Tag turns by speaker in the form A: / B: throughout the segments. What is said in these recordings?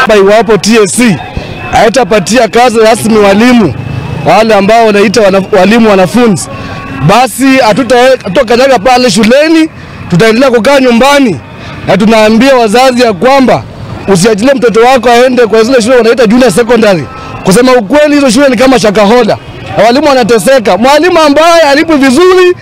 A: Iwapo TSC haitapatia kazi rasmi walimu wale ambao wanaita walimu wanafunzi, basi hatutakanyaga pale shuleni, tutaendelea kukaa nyumbani. Na tunaambia wazazi ya kwamba usiachilie mtoto wako aende kwa zile shule wanaita junior secondary. Kusema ukweli, hizo shule ni kama shakahola. Walimu wanateseka. Mwalimu ambaye alipo vizuri,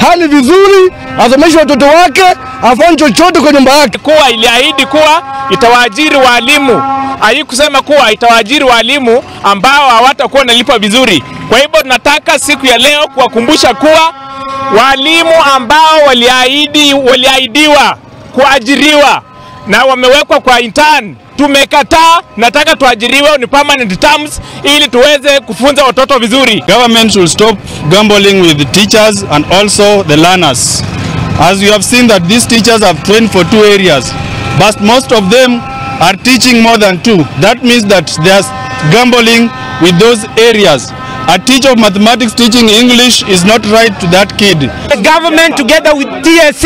A: hali vizuri, asomeshe watoto wake, afanye chochote kwa nyumba yake.
B: Kuwa iliahidi kuwa itawaajiri walimu. Haikusema kuwa itawaajiri walimu ambao hawatakuwa nalipwa vizuri. Kwa hivyo tunataka siku ya leo kuwakumbusha kuwa walimu ambao waliahidiwa kuajiriwa na wamewekwa kwa intern, tumekataa. Nataka tuajiriwe ni permanent terms ili tuweze kufunza watoto vizuri.
C: Government should stop gambling with the teachers and also the learners. As you have seen that these teachers have trained for 2 areas, but most of them are teaching more than 2. That means that they are gambling with those areas. A teacher of mathematics teaching English is not right to that kid.
D: The government together with TSC,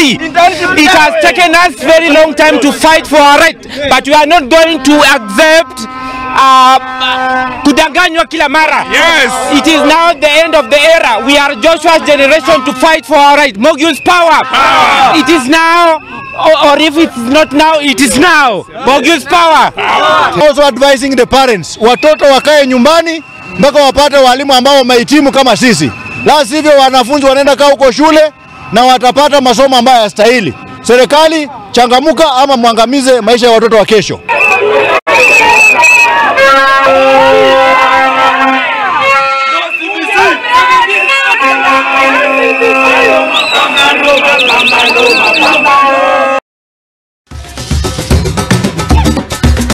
D: it has taken us very long time to fight for our right, but we are not going to accept kudanganywa kila mara.
B: Yes.
D: It is now the end of the era. We are Joshua's generation to fight for our right. Moguls power. It is now, or if it's not now, it is now. Moguls power.
E: Also advising the parents, watoto wakae nyumbani mpaka wapate walimu ambao wamehitimu kama sisi. La sivyo wanafunzi wanaenda kaa huko shule na watapata masomo ambayo hayastahili. Serikali changamuka ama muangamize maisha ya watoto wa kesho.